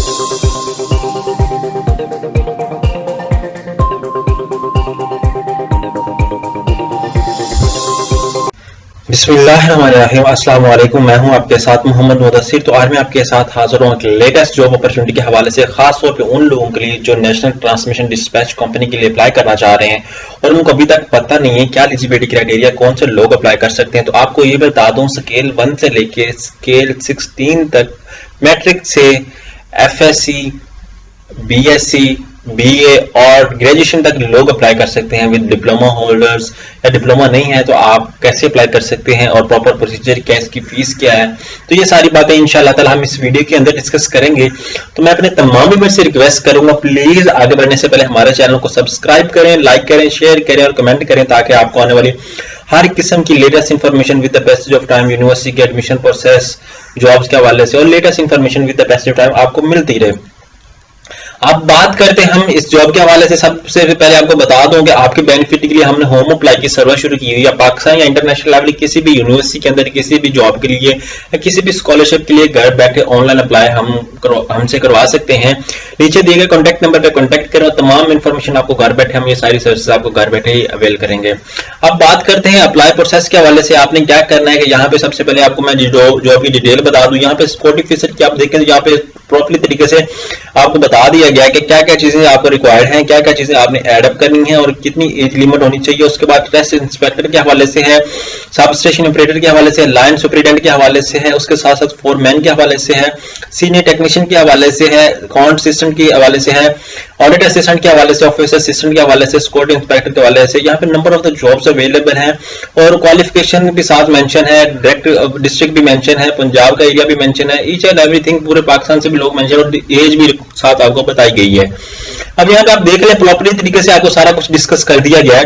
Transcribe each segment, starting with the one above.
बिस्मिल्लाहिर्रहमानिर्रहीम। अस्सलाम वालेकुम। मैं हूं आपके साथ मोहम्मद मुदस्सिर। तो आज मैं आपके साथ हाजिर हूं लेटेस्ट जॉब अपॉर्चुनिटी के हवाले से, खास तौर पे उन लोगों के लिए जो नेशनल ट्रांसमिशन डिस्पैच कंपनी के लिए अप्लाई करना चाह रहे हैं और उनको अभी तक पता नहीं है क्या एलिजिबिलिटी क्राइटेरिया, कौन से लोग अप्लाई कर सकते हैं। तो आपको ये बता दूं, स्केल 1 से लेके स्केल 16 तक मैट्रिक से FSc, BSc, BA और ग्रेजुएशन तक लोग अप्लाई कर सकते हैं विद डिप्लोमा होल्डर्स। या डिप्लोमा नहीं है तो आप कैसे अप्लाई कर सकते हैं और प्रॉपर प्रोसीजर क्या है, इसकी फीस क्या है, तो ये सारी बातें इंशाल्लाह ताला हम इस वीडियो के अंदर डिस्कस करेंगे। तो मैं अपने तमाम व्यूअर से रिक्वेस्ट करूंगा, प्लीज आगे बढ़ने से पहले हमारे चैनल को सब्सक्राइब करें, लाइक करें, शेयर करें और कमेंट करें, ताकि आपको आने वाली हर किस्म की latest information with the passage of time, university के एडमिशन प्रोसेस, जॉब्स के हवाले से और latest information with the passage of time आपको मिलती रहे। अब बात करते हैं हम इस जॉब के हवाले से। सबसे पहले आपको बता दूं कि आपके बेनिफिट के लिए हमने होम अप्लाई की सर्वर शुरू की हुई है। पाकिस्तान या इंटरनेशनल लेवल किसी भी यूनिवर्सिटी के अंदर किसी भी जॉब के लिए या किसी भी स्कॉलरशिप के लिए घर बैठे ऑनलाइन अप्लाई हमसे करवा सकते हैं। नीचे दिए गए कॉन्टैक्ट नंबर पर कॉन्टैक्ट करें और तमाम इन्फॉर्मेशन आपको घर बैठे, हम ये सारी सर्विस आपको घर बैठे ही अवेल करेंगे। अब बात करते हैं अप्लाई प्रोसेस के हवाले से। आपने क्या करना है कि यहाँ पे सबसे पहले आपको मैं जॉब की डिटेल बता दूं। यहाँ पे 40% की आप देखें, यहाँ पे प्रॉपरली तरीके से आपको बता दिया गया है कि क्या क्या चीजें आपको रिक्वायर्ड हैं, क्या क्या चीजें आपने ऐड अप करनी है और कितनी एज लिमिट होनी चाहिए। उसके बाद टेस्ट इंस्पेक्टर के हवाले से है, सब स्टेशन ऑपरेटर के हवाले से, लाइन सुपरिटेंडेंट के हवाले से है, उसके साथ साथ फोरमैन के हवाले से है, सीनियर टेक्नीशियन के हवाले से है, अकाउंट असिस्टेंट के हवाले से है, ऑडिट असिस्टेंट के हवाले से, ऑफिस असिस्टेंट के हवाले से, सिक्योरिटी इंस्पेक्टर के हवाले से। यहाँ पे number of the jobs available हैं और क्वालिफिकेशन भी साथ मेंशन है, डायरेक्ट डिस्ट्रिक्ट भी मेंशन है, पंजाब का एरिया भी मेंशन है, ईच एंड एवरीथिंग पूरे पाकिस्तान से भी लोग मेंशन और एज भी साथ आपको बताई गई है। अब यहाँ पे आप देख लें, प्रॉपर्ली तरीके से आपको सारा कुछ डिस्कस कर दिया गया है,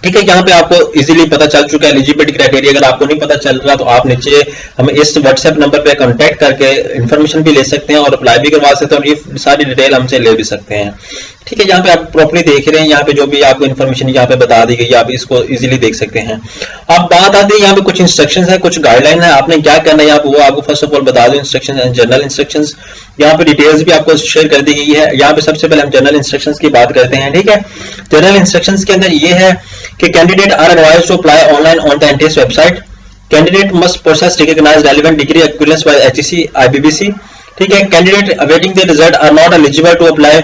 ठीक है। यहाँ पे आपको इजीली पता चल चुका है एलिजिबिलिटी क्राइटेरिया। अगर आपको नहीं पता चल रहा तो आप नीचे हमें इस व्हाट्सएप नंबर पे कांटेक्ट करके इन्फॉर्मेशन भी ले सकते हैं और अप्लाई भी करवा सकते हैं और ये सारी डिटेल हमसे ले भी सकते हैं, ठीक है। यहाँ पे आप प्रॉपर्ली देख रहे हैं, यहाँ पे जो भी आपको इन्फॉर्मेशन यहाँ पे बता दी गई है, आप इसको इजीली देख सकते हैं। अब बात आती है यहाँ पे कुछ इंस्ट्रक्शंस है, कुछ गाइडलाइन है, आपने क्या करना है यहाँ पे वो आपको फर्स्ट ऑफ ऑल बता दो। इंस्ट्रक्शन है, जनरल इंस्ट्रक्शंस, यहाँ पे डिटेल्स भी आपको शेयर कर दी गई है। यहाँ पे सबसे पहले हम जनरल इंस्ट्रक्शंस की बात करते हैं, ठीक है। जनरल इंस्ट्रक्शंस के अंदर ये है कि candidate are advised to apply online on the NTS website. Candidate must process recognized relevant degree equivalence by HEC IBBC, ठीक है। Candidate awaiting the result are not eligible to apply,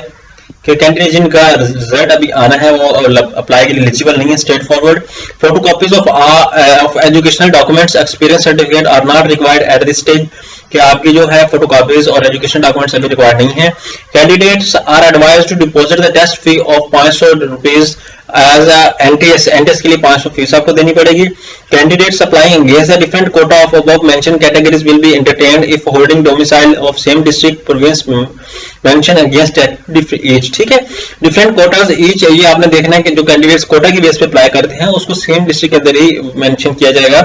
कि candidate जिनका result अभी आना है वो apply के लिए एलिजिबल नहीं है। Straight forward. Photocopies of educational documents, experience certificate are not required at this stage, कि आपकी जो है फोटोकॉपीज और एजुकेशन डॉक्यूमेंट्स अभी रिक्वायर्ड नहीं है। Candidates are advised to deposit the test fee of 500 rupees as NTS के लिए 500 फीस आपको देनी पड़ेगी। Candidates applying against the different quota of above mentioned categories will be entertained if holding domicile of same district province mention against each, ठीक है। Different Kota's each, ये आपने देखना है कि जो कैंडिडेट्स कोटा की बेस पे अप्लाई करते हैं उसको सेम डिस्ट्रिक्ट के अंदर ही मेंशन किया जाएगा।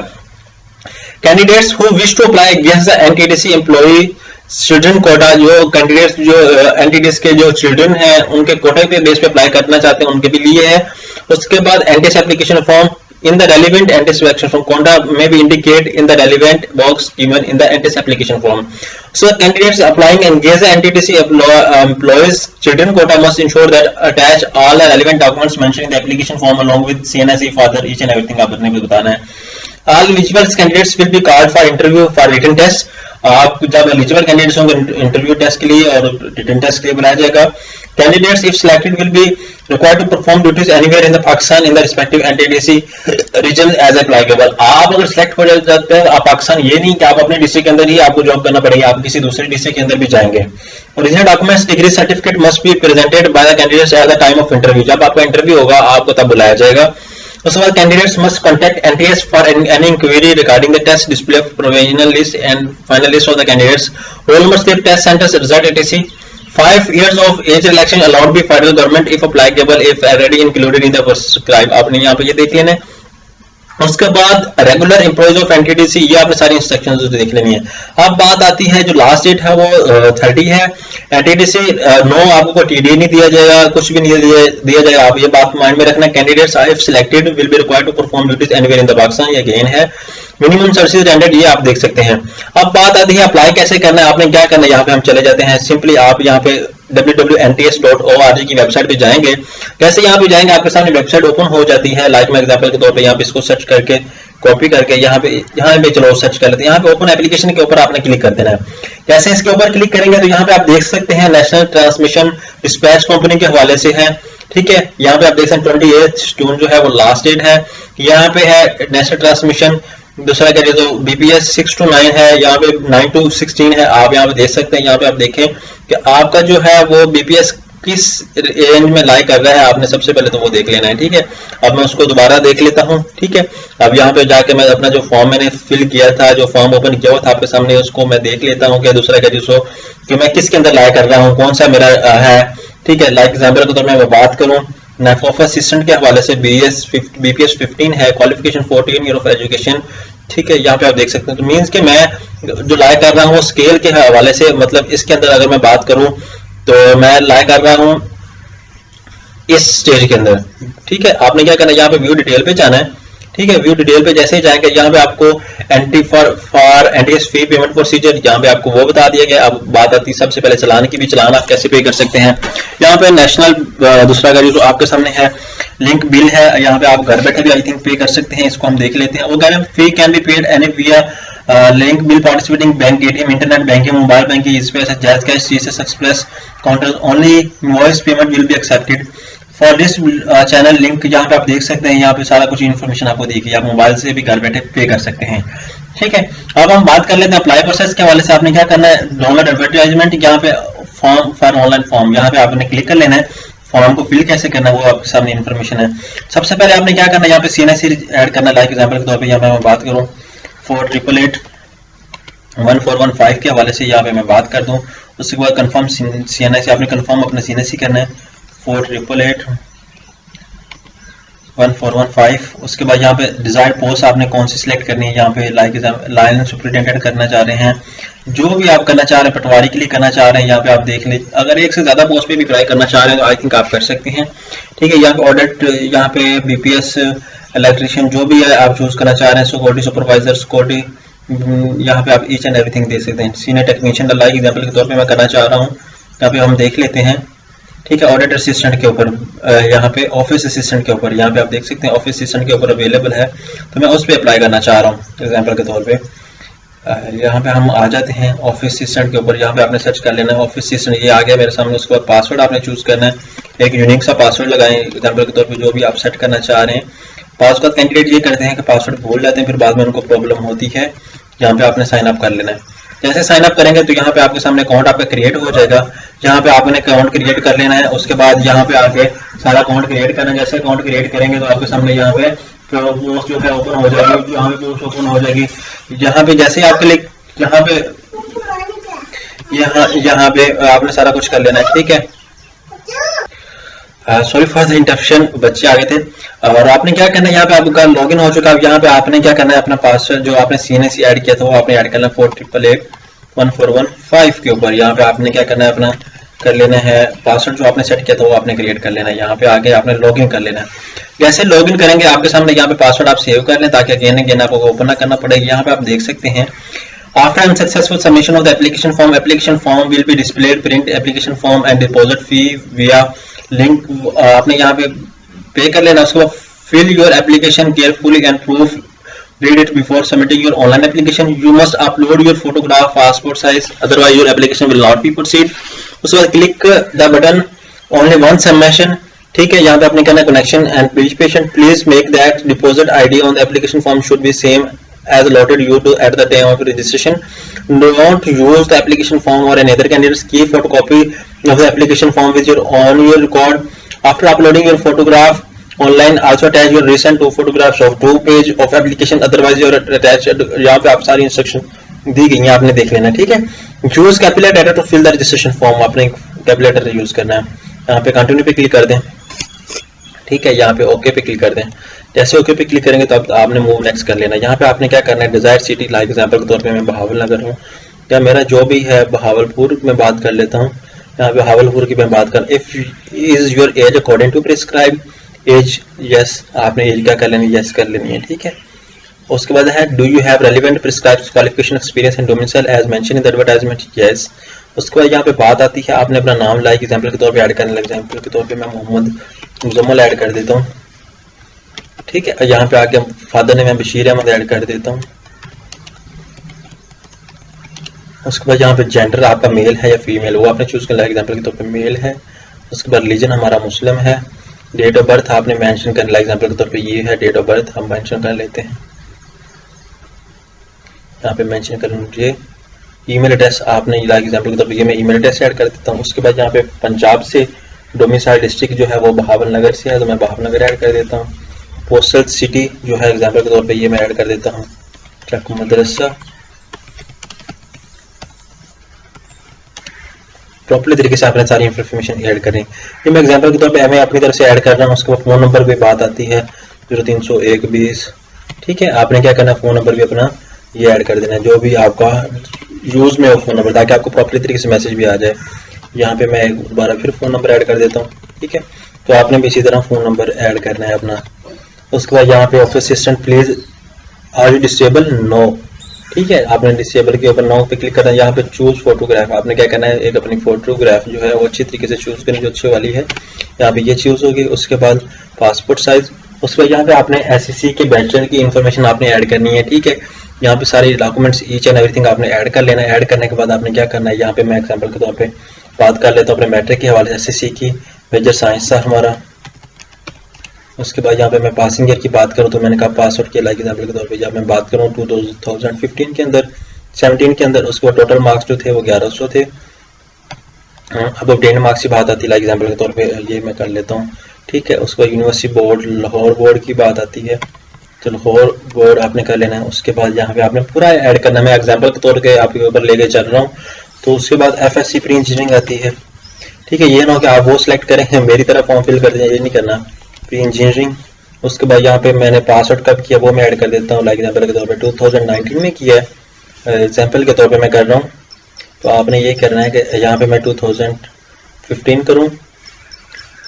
Candidates who wish to apply against the NTDC employee children quota, जो कैंडिडेट्स जो एनटीडीएस के जो चिल्ड्रन हैं उनके कोटा के बेस पे अप्लाई करना चाहते हैं उनके भी लिए है। उसके बाद NTS application form in the relevant NTS section from quota may be indicate in the relevant box given in the NTS application form. So candidates applying against the NTDC employees children quota must ensure that attach all the relevant documents mentioned in the application form along with CNSE father each and everything आपने भी बताना है। All eligible candidates will be called for interview for written test. आप जब eligible candidates होंगे interview test के लिए और रिटन टेस्ट के लिए बुलाया जाएगा। Candidates if selected will be required to perform duties anywhere in the Pakistan in the respective NTDC region as applicable. आप अगर सिलेक्ट हो जाते हैं आप पाकिस्तान, ये नहीं कि आप अपने डिस्ट्रिक्ट के अंदर ही आपको जॉब करना पड़ेगी, आप किसी दूसरे डिस्ट्रिक्ट के अंदर भी जाएंगे। Original documents degree certificate must be presented by the candidates at the time of interview. जब आपका इंटरव्यू होगा आपको तब बुलाया जाएगा। उसके बाद candidates must contact NTS for any inquiry regarding the test display of provisional list and final list of the candidates. Roll number, slip, test centres, result etc. 5 years of age relaxation allowed by federal government if applicable if already included in the prescribed। आपने यहाँ पे ये देख लेना है। उसके बाद regular employees of NTDC, ये आपने सारी इंस्ट्रक्शंस देख लेनी है। अब बात आती है जो लास्ट डेट है वो 30 है। एनटीडीसी नो आपको टीडी नहीं दिया जाएगा, कुछ भी नहीं दिया जाएगा, आप ये बात माइंड में रखना। Candidates if selected will be required to perform duties anywhere in the Pakistan, ये अगेन है। मिनिमम सर्विस रेंडर्ड ये आप देख सकते हैं। अब बात आती है अप्लाई कैसे करना है, आपने क्या करना है, यहाँ पे हम चले जाते हैं। सिंपली आप यहाँ पे www.nts.org की वेबसाइट पे जाएंगे। जैसे यहाँ पे जाएंगे आपके सामने वेबसाइट ओपन हो जाती है। लाइक मैं एग्जांपल के तौर पे यहाँ पे इसको सर्च करके कॉपी करके यहाँ पे चलो सर्च कर लेते हैं। यहाँ पे ओपन एप्लीकेशन के ऊपर आपने क्लिक कर देना है। जैसे इसके ऊपर क्लिक करेंगे तो यहाँ पे आप देख सकते हैं नेशनल ट्रांसमिशन डिस्पैच कंपनी के हवाले से है, ठीक है। यहाँ पे आप देख सकते हैं 28 जून जो है वो लास्ट डेट है। यहाँ पे है नेशनल ट्रांसमिशन, दूसरा करिए तो बीपीएस 6 to 9 है, यहाँ पे 9 to 16 है। आप यहाँ पे देख सकते हैं, यहाँ पे आप देखें कि आपका जो है वो बीपीएस किस रेंज में लाई कर रहा है, आपने सबसे पहले तो वो देख लेना है, ठीक है। अब मैं उसको दोबारा देख लेता हूँ, ठीक है। अब यहाँ पे जाके मैं अपना जो फॉर्म मैंने फिल किया था, जो फॉर्म ओपन किया हुआ था आपके सामने, उसको मैं देख लेता हूँ कि दूसरा करिए सो कि मैं किसके अंदर लाई कर रहा हूँ, कौन सा मेरा है, ठीक है। लाइक एग्जाम्पल के तौर में बात करूँ नेफ असिस्टेंट के हवाले से बीपीएस 15 है, क्वालिफिकेशन 14 ईयर ऑफ एजुकेशन, ठीक है। यहाँ पे आप देख सकते हैं। तो मीन्स कि मैं जो लाई कर रहा हूँ स्केल के हवाले से, मतलब इसके अंदर अगर मैं बात करूँ तो मैं लाई कर रहा हूँ इस स्टेज के अंदर, ठीक है। आपने क्या करना है, यहाँ पे व्यू डिटेल पे जाना है, ठीक है। व्यू डिटेल पे जैसे ही जाएंगे यहाँ पे आपको एनटीएस फी पेमेंट प्रोसीजर यहाँ पे आपको वो बता दिया गया। अब बात आती है सबसे पहले चलान की भी, चलान आप कैसे पे कर सकते हैं। यहाँ पे नेशनल दूसरा का जो आपके सामने है लिंक बिल है, यहाँ पे आप घर बैठे भी आई थिंक पे कर सकते हैं। इसको हम देख लेते हैं। वो कह रहे हैं फी कैन बी पेड एनी विया link bill participating bank ATM internet banking mobile banking jazz cash CSS express counter only invoice payment will be accepted for this channel link. यहाँ पे आप देख सकते हैं, यहाँ पे सारा कुछ इन्फॉर्मेशन आपको दी गई है। आप मोबाइल से भी घर बैठे पे कर सकते हैं, ठीक है। अब हम बात कर लेते हैं अप्लाई प्रोसेस के हवाले से। आपने क्या करना है, डाउनलोड एडवर्टाइजमेंट, यहाँ पे फॉर्म फॉर ऑनलाइन फॉर्म, यहाँ पे आपने क्लिक कर लेना है। फॉर्म को फिल कैसे करना है वो आपके सामने इन्फॉर्मेशन है। सबसे पहले आपने क्या करना है, यहाँ पे सीएनएससी ऐड करना है। लाइक एग्जांपल के तौर पे यहाँ पे मैं बात करूँ 48811415 के हवाले से यहाँ पे मैं बात कर दूँ। उसके बाद कंफर्म सीएनएससी, आपने कंफर्म अपना सीएनएससी करना है 48811415। उसके बाद यहाँ पे डिजायर्ड पोस्ट आपने कौन सी सिलेक्ट करनी है। यहाँ पे लाइन सुपरिटेंडेंट करना चाह रहे हैं, जो भी आप करना चाह रहे हैं, पटवारी के लिए करना चाह रहे हैं, यहाँ पे आप देख लें। अगर एक से ज्यादा पोस्ट पे भी अप्लाई करना चाह रहे हैं तो आई थिंक आप कर सकते हैं, ठीक है। यहाँ पे ऑडिट, यहाँ पे बीपीएस इलेक्ट्रिशियन जो भी है आप चूज करना चाह रहे हैं, सिक्योरिटी सुपरवाइजर, सिक्योरिटी, यहाँ पे आप ईच एंड एवरीथिंग दे सकते हैं। सीनियर टेक्नीशियन लाइक एग्जाम्पल के तौर पर मैं करना चाह रहा हूँ, यहाँ पे हम देख लेते हैं, ठीक है। ऑडिट असिस्टेंट के ऊपर, यहाँ पे ऑफिस असिस्टेंट के ऊपर, यहाँ पे आप देख सकते हैं ऑफिस असिस्टेंट के ऊपर अवेलेबल है, तो मैं उस पर अप्लाई करना चाह रहा हूँ एग्जांपल के तौर पे। यहाँ पे हम आ जाते हैं ऑफिस असिस्टेंट के ऊपर। यहाँ पे आपने सर्च कर लेना है ऑफिस असिस्टेंट, ये आ गया मेरे सामने। उसके बाद पासवर्ड आपने चूज करना है, एक यूनिक सा पासवर्ड लगाएं एग्जांपल के तौर पे जो भी आप सेट करना चाह रहे हैं। पासवर्ड कैंडिडेट ये करते हैं कि पासवर्ड भूल जाते हैं, फिर बाद में उनको प्रॉब्लम होती है। यहाँ पे आपने साइन अप कर लेना है। जैसे साइन अप करेंगे तो यहाँ पे आपके सामने अकाउंट आपका क्रिएट हो जाएगा। यहाँ पे आपने अकाउंट क्रिएट कर लेना है। उसके बाद यहाँ पे आके सारा अकाउंट क्रिएट करना है। जैसे अकाउंट क्रिएट करेंगे तो आपके सामने यहाँ पे पोस्ट जो है ओपन हो जाएगी, यहाँ पे पोस्ट ओपन हो जाएगी। यहाँ पे जैसे आपके लिए यहाँ पे आपने सारा कुछ कर लेना है, ठीक है। सॉरी फॉर द इंटरप्शन, बच्चे आ गए थे। और आपने क्या करना है, यहाँ पे आपका लॉगिन हो चुका है। यहाँ पे आपने क्या करना है, अपना पासवर्ड जो आपने सीएनएससी ऐड किया था वो आपने ऐड करना है 48811415 के ऊपर। यहाँ पे आपने क्या करना है, अपना कर लेना है पासवर्ड जो आपने सेट किया था वो आपने क्रिएट कर लेना है। यहाँ पे आगे आपने लॉगिन कर लेना है। जैसे लॉगिन करेंगे आपके सामने यहाँ पे पासवर्ड आप सेव कर लें ताकि अगेन आपको ओपन ना करना पड़ेगा। यहाँ पे आप देख सकते हैं after unsuccessful submission of the application form will be displayed, print application form and deposit fee via link। आपने यहाँ पे पे कर लेना। उसके बाद fill your application carefully and proof read it before submitting your online application। You must upload your photograph passport size, otherwise your application will not be proceed। उसके बाद click the button only one submission, ठीक है। यहाँ पे आपने करना connection and please patient please make that deposit ID on the application form should be same as allotted you to at the time of registration। Don't use the application form or another candidate's key photocopy of the application form with your on your record। After uploading your photograph online, also attach your recent 2 photographs of 2 page of application, otherwise your attached। यहाँ पे आप सारी instruction दी गई हैं, आपने देख लेना, ठीक है। Choose capital letter to fill the registration form, आपने कैपिटल लेटर यूज करना है। यहाँ पे कंटिन्यू पे क्लिक कर दें, ठीक है। यहाँ पे ओके पे क्लिक कर दें। जैसे ओके पे क्लिक करेंगे तो आपने मूव नेक्स्ट कर लेना। यहाँ पे आपने क्या करना है, डिजायर सिटी लाइक एग्जांपल के तौर पे मैं बहावल नगर हूँ या मेरा जो भी है बहावलपुर में बात कर लेता हूँ। यहाँ पे बहावलपुर की मैं बात कर, if is your age according to prescribe age, yes आपने एज क्या कर लेनी, यस कर लेनी है, ठीक है। उसके बाद है do you have relevant prescribed qualification experience and domicile as mention in the advertisement, yes. उसके बाद यहाँ पे बात आती है आपने अपना नाम लाइक एग्जांपल के तौर पे ऐड करने लगे, एग्जांपल के तौर पे मैं मोहम्मद मुजम्मल ऐड कर देता हूँ, ठीक है। यहाँ पे आके फादर ने मैं बशीर अहमद ऐड कर देता हूँ। उसके बाद यहाँ पे जेंडर आपका मेल है या फीमेल वो आपने चूज करना है, एग्जांपल के तौर पे मेल है। उसके बाद रिलीजन हमारा मुस्लिम है। डेट ऑफ बर्थ आपने मेंशन करना है, एग्जांपल के तौर पे ये है डेट ऑफ बर्थ हम मेंशन कर लेते हैं, यहाँ पे मेंशन कर लीजिए। ईमेल एड्रेस आपने एग्जांपल के तौर पे ये मैं ईमेल एड्रेस ऐड कर देता हूँ। उसके बाद यहाँ पे पंजाब से डोमिसाइल डिस्ट्रिक्ट जो है वो बहावल नगर से है तो मैं बहावल नगर ऐड कर देता हूँ। पोस्टल सिटी जो है एग्जांपल के तौर पे ये मैं ऐड कर देता हूँ चक मदरसा। प्रॉपर्ली तरीके से आपने सारी इन्फॉर्मेशन ऐड करें। ये मैं एग्जांपल के तौर पे मैं अपनी तरफ से ऐड कर रहा हूँ। उसके बाद फोन नंबर भी बात आती है 030120, ठीक है। आपने क्या करना है फोन नंबर भी अपना ये ऐड कर देना है जो भी आपका यूज में हो फोन नंबर, ताकि आपको प्रॉपर्ली तरीके से मैसेज भी आ जाए। यहाँ पे मैं दोबारा फिर फोन नंबर ऐड कर देता हूँ, ठीक है। तो आपने भी इसी तरह फोन नंबर ऐड करना है अपना। उसके बाद यहाँ पे office assistant please are you disable, no, ठीक है। आपने डिसेबल के ऊपर नो पे क्लिक करना है। यहाँ पे चूज फोटोग्राफ आपने क्या करना है, एक अपनी फोटोग्राफ जो है वो अच्छी तरीके से चूज करनी जो अच्छी वाली है, यहाँ पे ये चूज होगी। उसके बाद पासपोर्ट साइज, उसके बाद यहाँ पे आपने एसएससी के बैचलर की इन्फॉर्मेशन आपने ऐड करनी है, ठीक है। यहाँ पे सारे डॉक्यूमेंट्स ईच एंड एवरीथिंग आपने ऐड कर लेना है। ऐड करने के बाद आपने क्या करना है, यहाँ पे मैं एग्जाम्पल के तौर पे बात कर लेता हूँ अपने मैट्रिक के हवाले से एसएससी की, मेजर साइंस था हमारा। उसके बाद यहाँ पे मैं पासिंग ईयर की बात करूँ तो मैंने कहा पास आउट किया लाइक एग्जाम्पल के तौर पे, जब मैं बात करूँ 2015 के अंदर 17 के अंदर, उसके बाद टोटल मार्क्स जो थे वो 1100 थे। अब ऑब्टेन मार्क्स की बात आती है लाइक एग्जाम्पल के तौर पे ये मैं कर लेता हूँ, ठीक है। उसके बाद यूनिवर्सिटी बोर्ड लाहौर बोर्ड की बात आती है तो लाहौर बोर्ड आपने कर लेना है। उसके बाद यहाँ पे आपने पूरा ऐड करना है, मैं एग्जाम्पल के तौर पे आपके ऊपर लेके चल रहा हूँ। तो उसके बाद एफएससी प्री इंजीनियरिंग आती है, ठीक है। ये ना हो कि आप वो सिलेक्ट करें मेरी तरह फॉर्म फिल कर दें, ये नहीं करना, प्री इंजीनियरिंग। उसके बाद यहाँ पे मैंने पास आउट कब किया वो मैं ऐड कर देता हूँ लाइक एग्जाम्पल के तौर पे 2019 में किया है, एग्जाम्पल के तौर पे मैं कर रहा हूँ। तो आपने ये करना है कि यहाँ पे मैं 2015 करूँ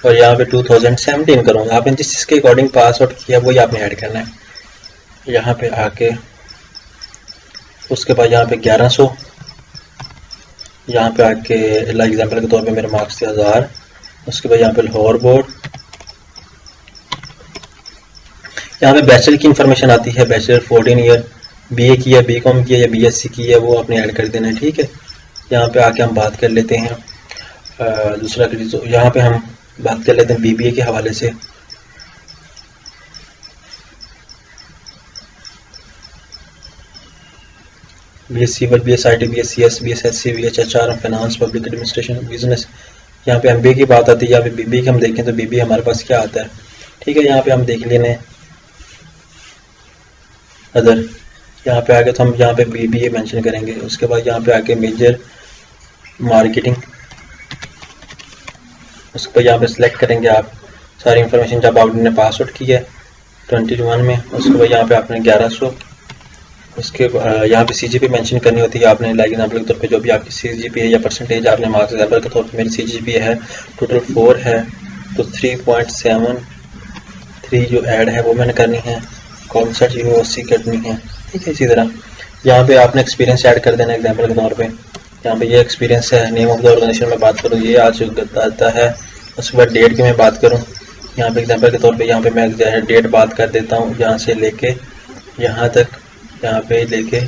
और यहाँ पे 2017 करूँ। आपने जिस चीज़ के अकॉर्डिंग पास आउट किया वही आपने ऐड करना है यहाँ पे आके। उसके बाद यहाँ पे 1100, यहाँ पे आके लाइक एग्जाम्पल के तौर पे मेरे मार्क्स थे 1000। उसके बाद यहाँ पे लाहौर बोर्ड, यहाँ पे बैचलर की इंफॉर्मेशन आती है, बैचलर 14 ईयर, बीए की है, बीकॉम की है या बीएससी की है वो आपने ऐड कर देना है, ठीक है। यहाँ पे आके हम बात कर लेते हैं दूसरा तो यहाँ पे हम बात कर लेते हैं बीबीए के हवाले से। BSc word, BSIT, BSCS, BSSC, BHHR, finance, public administration, business. यहाँ पे एमबीए की बात आती है। यहाँ पे बीबीए की हम देखें तो बीबीए हमारे पास क्या आता है, ठीक है। यहाँ पे हम देख लेने अदर, यहाँ पे आके तो हम यहाँ पे बीबीए मेंशन करेंगे। उसके बाद यहाँ पे आके मेजर मार्केटिंग, उसके बाद यहाँ पे सिलेक्ट करेंगे आप सारी इंफॉर्मेशन जब आपने पास आउट किया है 21 में। उसके बाद यहाँ पे आपने 1100, उसके यहाँ पे सीजीपी मेंशन करनी होती है आपने लाइक एग्जाम्पल के तौर पे जो भी आपकी सीजीपी है या परसेंटेज आपने मार्क्स, एग्जाम्पल के तौर पे मेरी सीजीपी है टोटल 4 है तो 3.73 जो ऐड है वो मैंने करनी है, कौन सा यूनिवर्सिटी करनी है, ठीक है। इसी तरह यहाँ पे आपने एक्सपीरियंस ऐड कर देना एग्जाम्पल के तौर पे। यहाँ पे ये एक्सपीरियंस है। नेम ऑफ द ऑर्गेनाइजेशन में बात करूँ ये आज आता है। उसके बाद डेट की मैं बात करूँ यहाँ पे एग्जाम्पल के तौर पे यहाँ पे मैं डेट बात कर देता हूँ, यहाँ से लेके यहाँ तक, यहाँ पे लेके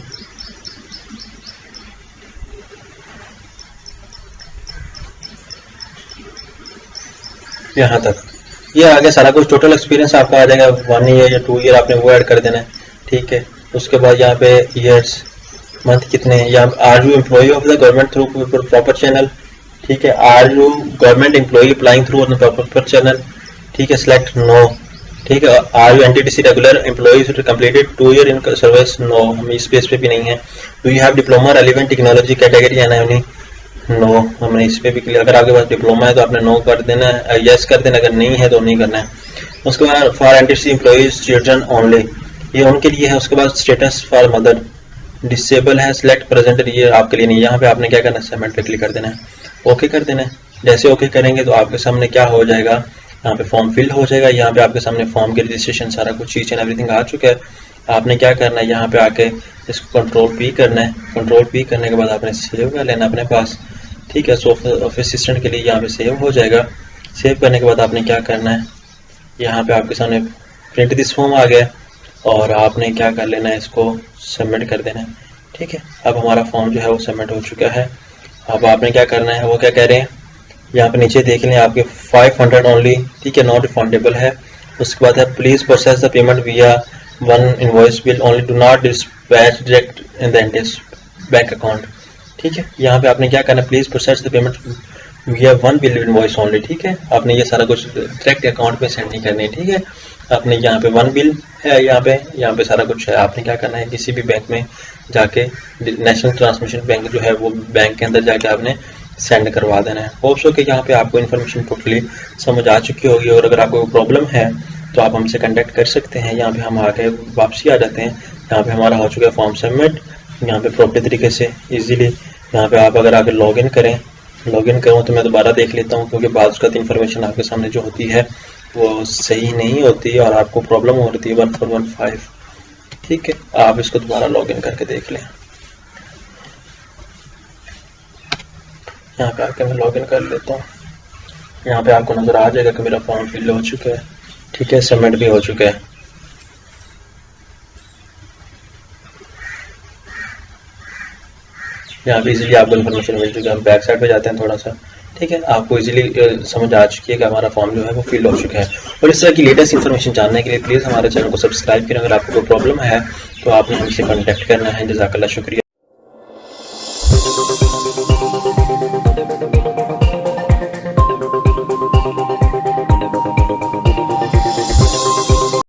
यहाँ तक, ये आगे सारा कुछ टोटल एक्सपीरियंस आपका आ जाएगा 1 ईयर या 2 ईयर आपने वो ऐड कर देना है, ठीक है। उसके बाद यहाँ पे ईयर्स, मंथ कितने हैं, यहाँ are you employee of the government through proper channel, ठीक है। Are you government employee applying through proper channel, ठीक है। सिलेक्ट नो, ठीक है। Are you NTTC regular employee completed 2 year in service, no, हम इस पेज पे भी नहीं है। Do you have diploma relevant technology category है ना, नहीं, नो, हमने इस पे भी क्लियर। अगर आपके पास डिप्लोमा है तो आपने नो कर देना है, यस कर देना, अगर नहीं है तो नहीं करना है। उसके बाद फॉर एनटीटीसी एम्प्लॉइज चिल्ड्रन ओनली, ये उनके लिए है। उसके बाद स्टेटस फॉर मदर डिसेबल है, सिलेक्ट प्रेजेंट, ये आपके लिए नहीं। यहाँ पे आपने क्या करना है, सबमिट पे क्लिक कर देना है, ओके कर देना है। जैसे ओके करेंगे तो आपके सामने क्या हो जाएगा, यहाँ पे फॉर्म फिल हो जाएगा। यहाँ पे आपके सामने फॉर्म के रजिस्ट्रेशन सारा कुछ चीज एंड एवरीथिंग आ चुका है। आपने क्या करना है, यहाँ पे आके इसको कंट्रोल पी करना है। कंट्रोल पी करने के बाद आपने सेव कर लेना अपने पास, ठीक है। सो ऑफिस असिस्टेंट के लिए यहाँ पे सेव हो जाएगा। सेव करने के बाद आपने क्या करना है, यहाँ पे आपके सामने प्रिंट दिस फॉर्म आ गया और आपने क्या कर लेना है, इसको सबमिट कर देना है, ठीक है। अब हमारा फॉर्म जो है वो सबमिट हो चुका है। अब आपने क्या करना है, वो क्या कह रहे हैं, यहाँ पे नीचे देख लें आपके 500 ओनली, ठीक है, नॉट रिफंडेबल है। उसके बाद है प्लीज प्रोसेस द पेमेंट विया one invoice bill only, do not dispatch direct in the entity bank account, ठीक है। यहाँ पे आपने क्या करना है, प्लीज प्रोसेस द पेमेंट विया वन बिल इनवॉइस ओनली, ठीक है। आपने ये सारा कुछ डायरेक्ट अकाउंट पे सेंड नहीं करनी है, ठीक है। आपने यहाँ पे वन बिल है, यहाँ पे सारा कुछ है। आपने क्या करना है, किसी भी बैंक में जाके नेशनल ट्रांसमिशन बैंक जो है वो बैंक के अंदर जाके आपने सेंड करवा देना है। होप सो कि यहाँ पे आपको इन्फॉर्मेशन टोटली समझ आ चुकी होगी, और अगर आपको प्रॉब्लम है तो आप हमसे कांटेक्ट कर सकते हैं। यहाँ पे हम आके वापसी आ जाते हैं। यहाँ पे हमारा हो चुका है फॉर्म सबमिट, यहाँ पे प्रॉपर तरीके से इजीली। यहाँ पे आप अगर आके लॉगिन करूँ तो मैं दोबारा देख लेता हूँ, क्योंकि बाद उसका इन्फॉर्मेशन आपके सामने जो होती है वो सही नहीं होती और आपको प्रॉब्लम होती है 1415, ठीक है। आप इसको दोबारा लॉगिन करके देख लें। यहाँ पे आके मैं लॉगिन कर लेता हूँ। यहाँ पे आपको नजर आ जाएगा कि मेरा फॉर्म फिल हो चुका है, ठीक है, सबमिट भी हो चुका है। यहाँ पे इजीली आपको इन्फॉर्मेशन मिल चुकी है। हम बैक साइड पे जाते हैं थोड़ा सा, ठीक है। आपको इजीली समझ आ चुकी है कि हमारा फॉर्म जो है वो फिल हो चुका है। और इस तरह की लेटेस्ट इन्फॉर्मेशन जानने के लिए प्लीज़ हमारे चैनल को सब्सक्राइब करें। अगर आपको कोई प्रॉब्लम है तो आपने हमसे कॉन्टैक्ट करना है। जज़ाकल्लाह, शुक्रिया।